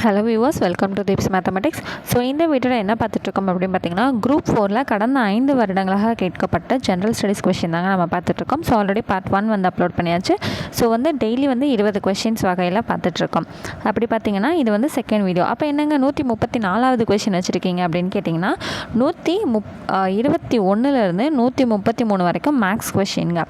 Hello viewers, welcome to Deep's mathematics. So இந்த வீடியோவில் என்ன பார்த்துட்ருக்கோம் அப்படின்னு பார்த்தீங்கன்னா, குரூப் 4 கடந்த 5 வருடங்களாக கேட்கப்பட்ட ஜென்ரல் ஸ்டடீஸ் கொஷின் தாங்க நம்ம பார்த்துட்ருக்கோம். ஸோ ஆல்ரெடி பார்ட் 1 வந்து அப்லோட் பண்ணியாச்சு. ஸோ டெய்லி 20 கொஷின்ஸ் வகையில் பார்த்துட்ருக்கோம். அப்படி பார்த்தீங்கன்னா இது செகண்ட் வீடியோ. அப்போ என்னங்க 134வது கொஷின் வச்சுருக்கீங்க அப்படின்னு கேட்டிங்கன்னா, 121லேருந்து 133 வரைக்கும் மேக்ஸ் கொஷின்ங்க.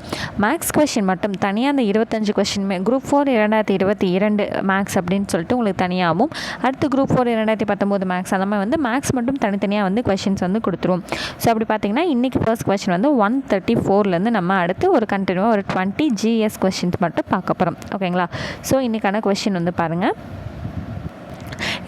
மேக்ஸ் கொஷின் மட்டும் தனியாக அந்த 25 கொஷினுமே குரூப் 4 2022 மேக்ஸ் அப்படின்னு சொல்லிட்டு உங்களுக்கு தனியாகவும், அடுத்து குரூப் 4 2019 மேக்ஸ் அந்த மாதிரி மேக்ஸ் மட்டும் தனித்தனியாக கொஷின்ஸ் கொடுத்துருவோம். ஸோ அப்படி பார்த்தீங்கன்னா இன்றைக்கி ஃபர்ஸ்ட் கொஷின் 134லேருந்து நம்ம அடுத்து ஒரு கண்டினியூவாக ஒரு 20 GS கொஷின்ஸ் மட்டும் பார்க்க போகிறோம். ஓகேங்களா? ஸோ இன்றைக்கான கொஷின் பாருங்கள்.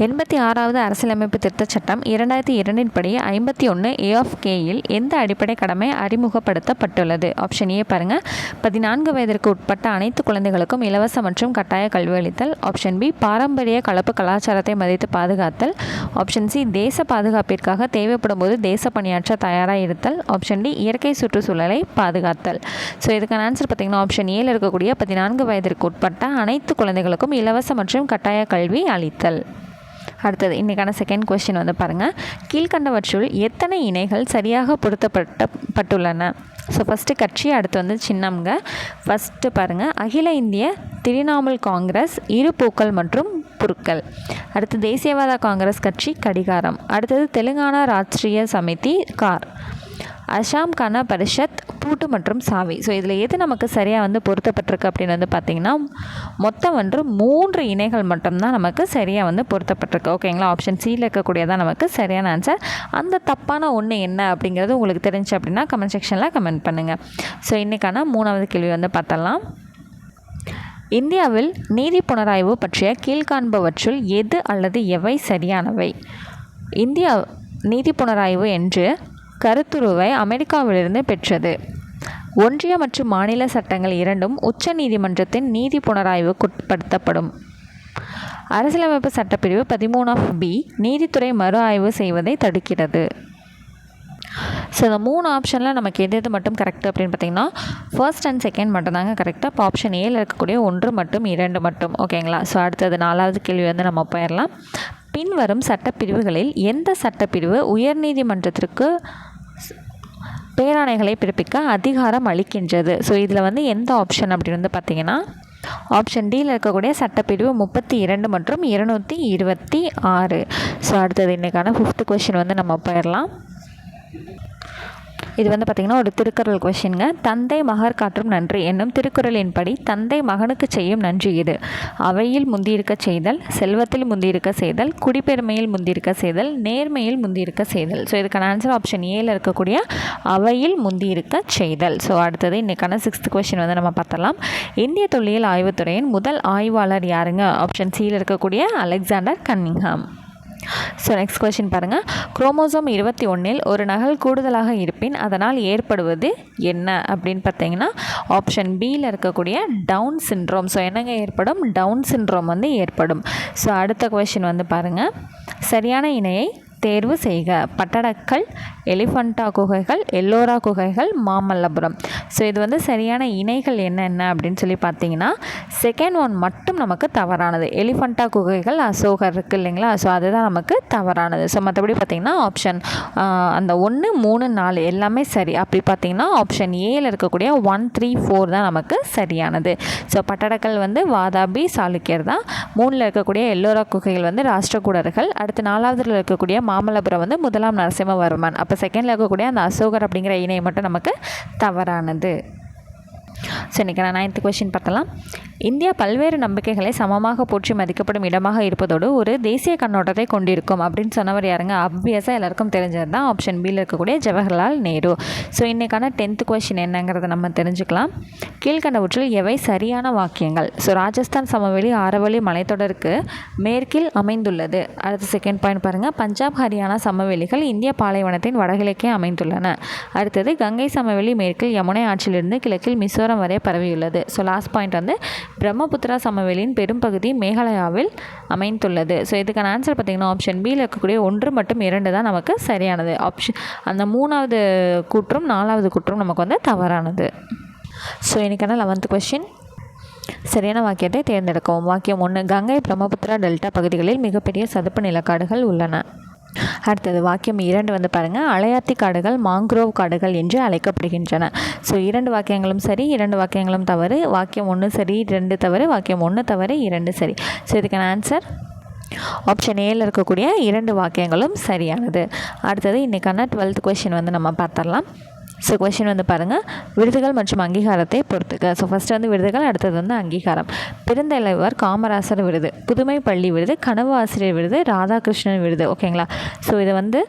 86வது அரசியலமைப்பு திருத்தச் சட்டம் 2002 படி 51 A(k)யில் எந்த அடிப்படை கடமை அறிமுகப்படுத்தப்பட்டுள்ளது? ஆப்ஷன் ஏ பாருங்கள், 14 வயதிற்கு உட்பட்ட அனைத்து குழந்தைகளுக்கும் இலவச மற்றும் கட்டாய கல்வி அளித்தல். ஆப்ஷன் பி, பாரம்பரிய கலப்பு கலாச்சாரத்தை மதித்து பாதுகாத்தல். ஆப்ஷன் சி, தேச பாதுகாப்பிற்காக தேவைப்படும் போது தேச பணியாற்ற தயாராக இருத்தல். ஆப்ஷன் டி, இயற்கை சுற்றுச்சூழலை பாதுகாத்தல். ஸோ இதுக்கான ஆன்சர் பார்த்தீங்கன்னா ஆப்ஷன் ஏல இருக்கக்கூடிய 14 வயதிற்கு உட்பட்ட அனைத்து குழந்தைகளுக்கும் இலவச மற்றும் கட்டாய கல்வி அளித்தல். அடுத்தது இன்றைக்கான செகண்ட் கொஸ்டின் பாருங்கள். கீழ்கண்டவற்றுள் எத்தனை இணைகள் சரியாக பொருத்தப்பட்டுள்ளன? ஸோ ஃபஸ்ட்டு கட்சி, அடுத்து சின்னம்ங்க. ஃபஸ்ட்டு பாருங்கள், அகில இந்திய திரிணாமுல் காங்கிரஸ் இரு பூக்கள் மற்றும் புற்கள். அடுத்து தேசியவாத காங்கிரஸ் கட்சி கடிகாரம். அடுத்தது தெலுங்கானா ராஷ்ட்ரிய சமிதி கார். அசாம் கன பரிஷத் பூட்டு மற்றும் சாவி. ஸோ இதில் எது நமக்கு சரியாக பொருத்தப்பட்டிருக்கு அப்படின்னு பார்த்தீங்கன்னா, மொத்தம் 3 இணைகள் மட்டும்தான் நமக்கு சரியாக பொருத்தப்பட்டிருக்கு. ஓகேங்களா? ஆப்ஷன் சியில் இருக்கக்கூடியதான் நமக்கு சரியான ஆன்சர். அந்த தப்பான ஒன்று என்ன அப்படிங்கிறது உங்களுக்கு தெரிஞ்சு அப்படின்னா கமெண்ட் செக்ஷனில் கமெண்ட் பண்ணுங்கள். ஸோ இன்றைக்கான 3வது கேள்வி பார்த்தலாம். இந்தியாவில் நீதி புனராய்வு பற்றிய கீழ்காண்பவற்றுள் எது அல்லது எவை சரியானவை? இந்தியா நீதி புனராய்வு என்று கருத்துருவை அமெரிக்காவிலிருந்து பெற்றது. ஒன்றிய மற்றும் மாநில சட்டங்கள் இரண்டும் உச்ச நீதிமன்றத்தின் நீதி புனராய்வுக்குட்படுத்தப்படும். அரசியலமைப்பு சட்டப்பிரிவு 13(b) நீதித்துறை மறு ஆய்வு செய்வதை தடுக்கிறது. ஸோ இந்த 3 ஆப்ஷனில் நமக்கு எது மட்டும் கரெக்ட் அப்படின்னு பார்த்தீங்கன்னா, ஃபர்ஸ்ட் அண்ட் செகண்ட் மட்டும்தாங்க கரெக்டாக. இப்போ ஆப்ஷன் ஏல இருக்கக்கூடிய 1 மற்றும் 2 மட்டும். ஓகேங்களா? ஸோ அடுத்தது 4வது கேள்வி நம்ம போயிடலாம். பின்வரும் சட்டப்பிரிவுகளில் எந்த சட்டப்பிரிவு உயர்நீதிமன்றத்திற்கு பேராணைகளை பிறப்பிக்க அதிகாரம் அளிக்கின்றது? ஸோ இதில் எந்த ஆப்ஷன் அப்படின்னு பார்த்தீங்கன்னா, ஆப்ஷன் டியில் இருக்கக்கூடிய சட்டப்பிரிவு 32 மற்றும் 226. ஸோ அடுத்தது இன்றைக்கான 5th கொஷின் நம்ம போயிடலாம். இது பார்த்திங்கன்னா ஒரு திருக்குறள் கொஷின்ங்க. தந்தை மகர் காட்டும் நன்றி என்னும் திருக்குறளின்படி தந்தை மகனுக்கு செய்யும் நன்றி இது: அவையில் முந்தியிருக்க செய்தல், செல்வத்தில் முந்தியிருக்க செய்தல், குடிப்பெருமையில் முந்தியிருக்க செய்தல், நேர்மையில் முந்தியிருக்க செய்தல். ஸோ இதுக்கான ஆன்சர் ஆப்ஷன் ஏல இருக்கக்கூடிய அவையில் முந்தியிருக்க செய்தல். ஸோ அடுத்தது இன்றைக்கான 6th கொஷின் நம்ம பார்த்தலாம். இந்திய தொல்லியல் ஆய்வுத்துறையின் முதல் ஆய்வாளர் யாருங்க? ஆப்ஷன் சியில் இருக்கக்கூடிய Alexander Cunningham. So next question பாருங்கள். குரோமோசோம் 21 ஒரு நகல் கூடுதலாக இருப்பின் அதனால் ஏற்படுவது என்ன அப்படின்னு பார்த்தீங்கன்னா, ஆப்ஷன் பியில் இருக்கக்கூடிய டவுன் சிண்ட்ரோம். ஸோ என்னங்க ஏற்படும்? டவுன் சிண்ட்ரோம் ஏற்படும். ஸோ அடுத்த கொஸ்டின் பாருங்கள். சரியான இணையை தேர்வு செய்க. பட்டடக்கல், எலிஃபண்டா குகைகள், எல்லோரா குகைகள், மாமல்லபுரம். ஸோ இது சரியான இணைகள் என்னென்ன அப்படின்னு சொல்லி பார்த்தீங்கன்னா, செகண்ட் ஒன் மட்டும் நமக்கு தவறானது. எலிஃபண்டா குகைகள் அசோகர் இருக்குது இல்லைங்களா? ஸோ அதுதான் நமக்கு தவறானது. ஸோ மற்றபடி பார்த்திங்கன்னா ஆப்ஷன் அந்த 1, 3, 4 எல்லாமே சரி. அப்படி பார்த்திங்கன்னா ஆப்ஷன் ஏல இருக்கக்கூடிய 1, 3, 4 தான் நமக்கு சரியானது. ஸோ பட்டடக்கல் வாதாபி சாளுக்கியர் தான். 3ல் இருக்கக்கூடிய எல்லோரா குகைகள் ராஷ்டிரகூடர்கள். அடுத்து 4வதுல இருக்கக்கூடிய மாமல்லபுரம் முதலாம் நரசிம்மவர்மன். அப்போ செகண்டில் இருக்கக்கூடிய அந்த அசோகர் அப்படிங்கிற இணை மட்டும் நமக்கு தவறானது. ஸோ இன்றைக்கி 9th கொஷின் பார்த்தலாம். இந்தியா பல்வேறு நம்பிக்கைகளை சமமாக போற்றி மதிக்கப்படும் இடமாக இருப்பதோடு ஒரு தேசிய கண்ணோட்டத்தை கொண்டிருக்கும் அப்படின்னு சொன்னவர் யாருங்க? ஆப்வியஸாக எல்லாருக்கும் தெரிஞ்சது தான் ஆப்ஷன் பியில் இருக்கக்கூடிய ஜவஹர்லால் நேரு. ஸோ இன்றைக்கான 10th கொஷின் என்னங்கிறத நம்ம தெரிஞ்சுக்கலாம். கீழ்கண்டவற்றில் எவை சரியான வாக்கியங்கள்? ஸோ ராஜஸ்தான் சமவெளி ஆரவழி மலைத்தொடருக்கு மேற்கில் அமைந்துள்ளது. அடுத்த செகண்ட் பாயிண்ட் பாருங்கள். பஞ்சாப் ஹரியானா சமவெளிகள் இந்திய பாலைவனத்தின் வடகிழக்கே அமைந்துள்ளன. அடுத்தது கங்கை சமவெளி மேற்கில் யமுனை ஆற்றிலிருந்து கிழக்கில் மிசோரம் வரை பரவியுள்ளது. ஸோ லாஸ்ட் பாயிண்ட் பிரம்மபுத்திரா சமவெளியின் பெரும்பகுதி மேகாலயாவில் அமைந்துள்ளது. ஸோ இதுக்கான ஆன்சர் பார்த்திங்கன்னா ஆப்ஷன் பியில் இருக்கக்கூடிய 1 மற்றும் 2 தான் நமக்கு சரியானது. ஆப்ஷன் அந்த 3வது கூற்றும் 4வது கூற்றும் நமக்கு தவறானது. ஸோ இன்றைக்கான 11th கொஷின். சரியான வாக்கியத்தை தேர்ந்தெடுக்கவும். வாக்கியம் 1, கங்கை பிரம்மபுத்திரா டெல்டா பகுதிகளில் மிகப்பெரிய சதுப்பு நிலக்காடுகள் உள்ளன. அடுத்தது வாக்கியம் 2 வந்து பாருங்கள், அலையாத்தி காடுகள் மாங்க்ரோவ் காடுகள் என்று அழைக்கப்படுகின்றன. ஸோ 2 வாக்கியங்களும் சரி, 2 வாக்கியங்களும் தவறு. வாக்கியம் 1 சரி, 2 தவறு. வாக்கியம் 1 தவறு, 2 சரி. ஸோ இதுக்கான ஆன்சர் ஆப்ஷன் ஏல இருக்கக்கூடிய 2 வாக்கியங்களும் சரியானது. அடுத்தது இன்றைக்கான 12th கொஷின் வந்து நம்ம பார்த்துடலாம். ஸோ கொஷின் வந்து பாருங்கள், விருதுகள் மற்றும் அங்கீகாரத்தை பொறுத்துக்க. ஸோ ஃபஸ்ட்டு வந்து விருதுகள், அடுத்தது வந்து அங்கீகாரம். பெருந்தலைவர் காமராசர் விருது, புதுமை பள்ளி விருது, கனவு ஆசிரியர் விருது, ராதாகிருஷ்ணன் விருது. ஓகேங்களா? ஸோ இதை வந்து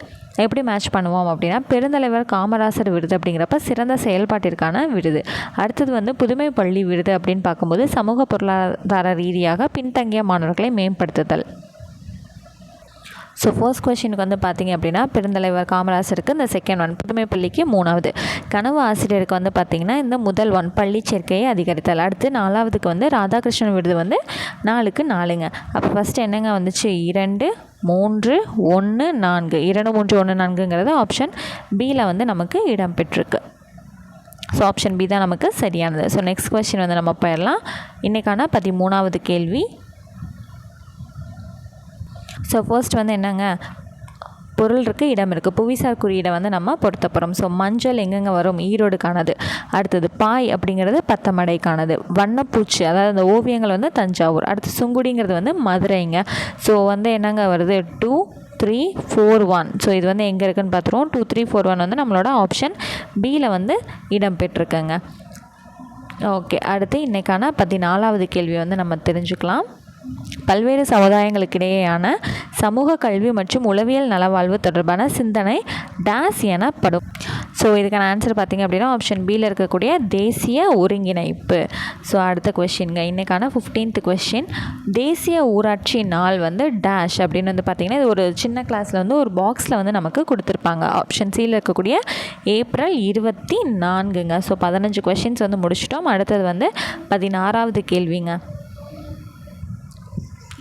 எப்படி மேட்ச் பண்ணுவோம் அப்படின்னா, பெருந்தலைவர் காமராசர் விருது அப்படிங்கிறப்ப சிறந்த செயல்பாட்டிற்கான விருது. அடுத்தது வந்து புதுமை பள்ளி விருது அப்படின்னு பார்க்கும்போது சமூக பொருளாதார ரீதியாக பின்தங்கிய மாணவர்களை மேம்படுத்துதல். ஸோ ஃபர்ஸ்ட் கொஷினுக்கு வந்து பார்த்திங்க அப்படின்னா பெருந்தலைவர் காமராசருக்கு இந்த செகண்ட் ஒன், புதுமை பள்ளிக்கு 3வது, கனவு ஆசிரியருக்கு வந்து பார்த்திங்கன்னா இந்த முதல் ஒன் பள்ளி சேர்க்கையை அதிகரித்தல். அடுத்து 4வதுக்கு வந்து ராதாகிருஷ்ணன் விருது வந்து 4க்கு 4ங்க. அப்போ ஃபஸ்ட்டு என்னங்க வந்துச்சு, 2, 3, 1, 4. 2, 3, 1, 4ங்கிறது ஆப்ஷன் பியில் வந்து நமக்கு இடம் பெற்றிருக்கு. ஸோ ஆப்ஷன் பி தான் நமக்கு சரியானது. ஸோ நெக்ஸ்ட் கொஸ்டின் வந்து நம்ம போயிடலாம். இன்றைக்கான 13வது கேள்வி. ஸோ ஃபர்ஸ்ட் வந்து என்னங்க, பொருள் இருக்குது, இடம் இருக்குது. புவிசார் குறியீடை வந்து நம்ம பொருத்த போகிறோம். ஸோ மஞ்சள் எங்கெங்கே வரும், ஈரோடுக்கானது. அடுத்தது பாய் அப்படிங்கிறது பத்தமடைக்கானது. வண்ணப்பூச்சி அதாவது அந்த ஓவியங்கள் வந்து தஞ்சாவூர். அடுத்து சுங்குடிங்கிறது வந்து மதுரைங்க. ஸோ வந்து என்னங்க வருது, 2, 3, 4, 1. ஸோ இது வந்து எங்கே இருக்குதுன்னு பார்த்துருவோம். 2, 3, 4, 1 வந்து நம்மளோட ஆப்ஷன் பியில் வந்து இடம் பெற்றிருக்கங்க. ஓகே, அடுத்து இன்றைக்கான 14வது கேள்வி வந்து நம்ம தெரிஞ்சுக்கலாம். பல்வேறு சமுதாயங்களுக்கிடையேயான சமூக கல்வி மற்றும் உளவியல் நலவாழ்வு தொடர்பான சிந்தனை டேஸ் எனப்படும். ஸோ இதுக்கான ஆன்சர் பார்த்திங்க அப்படின்னா ஆப்ஷன் பியில் இருக்கக்கூடிய தேசிய ஒருங்கிணைப்பு. ஸோ அடுத்த கொஷின்ங்க, இன்றைக்கான 15th கொஷின். தேசிய ஊராட்சி நாள் வந்து டேஷ் அப்படின்னு வந்து பார்த்திங்கன்னா இது ஒரு சின்ன கிளாஸில் வந்து ஒரு பாக்ஸில் வந்து நமக்கு கொடுத்துருப்பாங்க. ஆப்ஷன் சியில் இருக்கக்கூடிய ஏப்ரல் 24ங்க. ஸோ 15 கொஷின்ஸ் வந்து முடிச்சிட்டோம். அடுத்தது வந்து 16வது கேள்விங்க.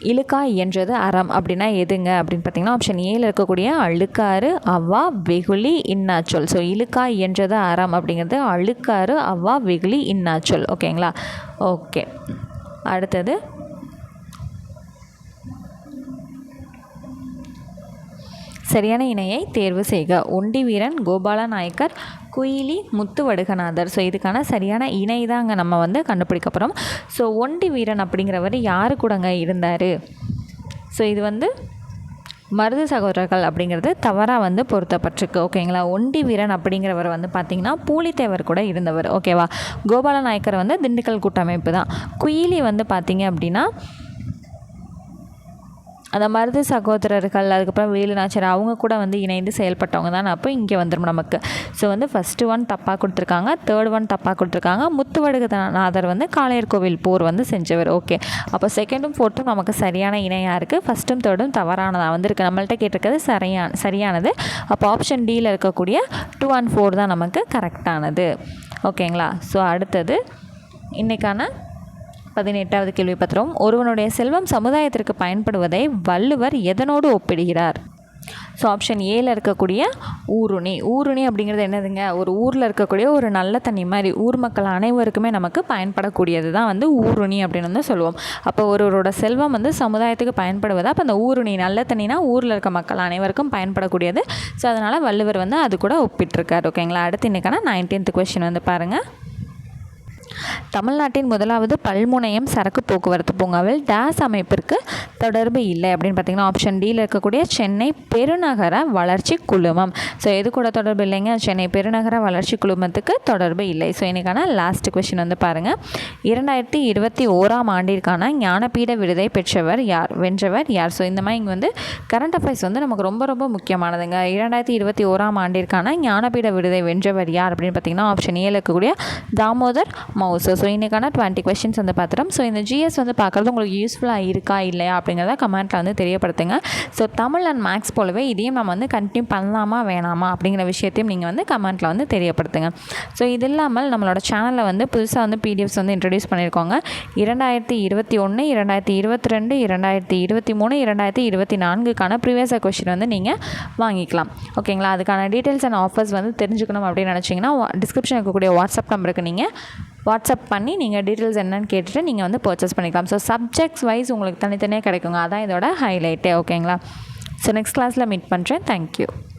இழுக்கா இயன்றது அறம் அப்படின்னா எதுங்க அப்படின்னு பார்த்தீங்கன்னா ஆப்ஷன் ஏல இருக்கக்கூடிய அழுக்காறு, அவ்வா, வெகுளி, இன்னாச்சொல். ஸோ இழுக்கா இயன்றது அறம் அப்படிங்கிறது அழுக்காறு, அவ்வா, வெகுளி, இன்னாச்சொல். ஓகேங்களா? ஓகே, அடுத்தது சரியான இணையை தேர்வு செய்க. ஒண்டி வீரன், கோபால நாயக்கர், குயிலி, முத்துவடுகநாதர். ஸோ இதுக்கான சரியான இணை தாங்க நம்ம வந்து கண்டுபிடிக்க போகிறோம். ஸோ ஒண்டி வீரன் அப்படிங்கிறவர் யாரு கூடங்க இருந்தார்? ஸோ இது வந்து மருது சகோதரர்கள் அப்படிங்கிறது தவறாக வந்து பொருத்தப்பட்டிருக்கு. ஓகேங்களா? ஒண்டி வீரன் அப்படிங்கிறவர் வந்து பார்த்திங்கன்னா பூலித்தேவர் கூட இருந்தவர். ஓகேவா? கோபால நாயக்கர் வந்து திண்டுக்கல் கூட்டமைப்பு தான். குயிலி வந்து பார்த்திங்க அப்படின்னா அந்த மருது சகோதரர்கள், அதுக்கப்புறம் வேலு நாச்சியார் அவங்க கூட வந்து இணைந்து செயல்பட்டவங்க தான். அப்போ இங்கே வந்துடும் நமக்கு. ஸோ வந்து ஃபஸ்ட்டு ஒன் தப்பாக கொடுத்துருக்காங்க, தேர்ட் ஒன் தப்பாக கொடுத்துருக்காங்க. முத்துவடுகநாதர் வந்து காளையர் கோவில் போர் வந்து செஞ்சவர். ஓகே, அப்போ செகண்டும் ஃபோர்த்தும் நமக்கு சரியான இணையாக இருக்குது. ஃபஸ்ட்டும் தேர்டும் தவறானதாக வந்துருக்கு. நம்மள்ட்ட கேட்டிருக்கிறது சரியானது. அப்போ ஆப்ஷன் டியில் இருக்கக்கூடிய 2 and 4 தான் நமக்கு கரெக்டானது. ஓகேங்களா? ஸோ அடுத்தது இன்றைக்கான 18வது கேள்வி பத்திரம். ஒருவனுடைய செல்வம் சமுதாயத்திற்கு பயன்படுவதை வள்ளுவர் எதனோடு ஒப்பிடுகிறார்? ஸோ ஆப்ஷன் ஏல இருக்கக்கூடிய ஊருணி. ஊருணி அப்படிங்கிறது என்னதுங்க, ஒரு ஊரில் இருக்கக்கூடிய ஒரு நல்ல தண்ணி மாதிரி ஊர் மக்கள் அனைவருக்குமே நமக்கு பயன்படக்கூடியது தான் வந்து ஊருணி அப்படின்னு வந்து சொல்லுவோம். அப்போ ஒருவரோட செல்வம் வந்து சமுதாயத்துக்கு பயன்படுவதா, அப்போ அந்த ஊருணி நல்ல தண்ணினா ஊரில் இருக்க மக்கள் அனைவருக்கும் பயன்படக்கூடியது. ஸோ அதனால் வள்ளுவர் வந்து அது கூட ஒப்பிட்டிருக்கார். ஓகேங்களா? அடுத்து இன்றைக்கான 19th கொஸ்டின் வந்து பாருங்கள். தமிழ்நாட்டின் முதலாவது பல்முனையம் சரக்கு போக்குவரத்து பூங்காவில் டேஸ் அமைப்பிற்கு தொடர்பு இல்லை அப்படின்னு பார்த்தீங்கன்னா ஆப்ஷன் டியில் இருக்கக்கூடிய சென்னை பெருநகர வளர்ச்சி குழுமம். ஸோ எது கூட தொடர்பு இல்லைங்க, சென்னை பெருநகர வளர்ச்சி குழுமத்துக்கு தொடர்பு இல்லை. ஸோ இன்றைக்கான லாஸ்ட் கொஸ்டின் வந்து பாருங்கள். 2021ஆம் ஆண்டிற்கான ஞானபீட விருதை பெற்றவர் யார், வென்றவர் யார்? ஸோ இந்த மாதிரி இங்கே வந்து கரண்ட் அஃபேர்ஸ் வந்து நமக்கு ரொம்ப ரொம்ப முக்கியமானதுங்க. 2021ஆம் ஆண்டிற்கான ஞானபீட விருதை வென்றவர் யார் அப்படின்னு பார்த்தீங்கன்னா ஆப்ஷன் ஏல இருக்கக்கூடிய தாமோதர் மவுசோ. ஸோ இன்றைக்கான 20 கொஸ்டின்ஸ் வந்து பார்த்துட்டோம். ஸோ இந்த ஜிஎஸ் வந்து பார்க்குறது உங்களுக்கு யூஸ்ஃபுல்லாக இருக்கா இல்லையா அப்படிங்கிறத கமெண்ட்டில் வந்து தெரியப்படுத்துங்க. ஸோ தமிழ் அண்ட் மேக்ஸ் போலவே இதையும் நம்ம வந்து கண்டினியூ பண்ணலாமா வேணாமா அப்படிங்கிற விஷயத்தையும் நீங்கள் வந்து கமெண்ட்டில் வந்து தெரியப்படுத்துங்க. ஸோ இது இல்லாமல் நம்மளோட சேனலில் வந்து புதுசாக வந்து பிடிஎஃப்ஸ் வந்து இன்ட்ரடியூஸ் பண்ணியிருக்கோங்க. 2021, 2022, 2023, 2024க்கான ப்ரீவியஸ் கொஸ்டின் வந்து நீங்கள் வாங்கிக்கலாம். ஓகேங்களா? அதுக்கான டீட்டெயில்ஸ் அண்ட் ஆஃபர்ஸ் வந்து தெரிஞ்சுக்கணும் அப்படின்னு நினச்சிங்கன்னா டிஸ்கிரிப்ஷன் இருக்கக்கூடிய வாட்ஸ்அப் நம்பருக்கு நீங்கள் வாட்ஸ்அப் பண்ணி நீங்கள் டீட்டெயில்ஸ் என்னன்னு கேட்டுட்டு நீங்கள் வந்து பர்ச்சேஸ் பண்ணிக்கலாம். ஸோ சப்ஜெக்ட்ஸ் வைஸ் உங்களுக்கு தனித்தனியாக கிடைக்குங்க. அதான் இதோட ஹைலைட்டே. ஓகேங்களா? ஸோ நெக்ஸ்ட் கிளாஸில் மீட் பண்ணுறேன். தேங்க்யூ.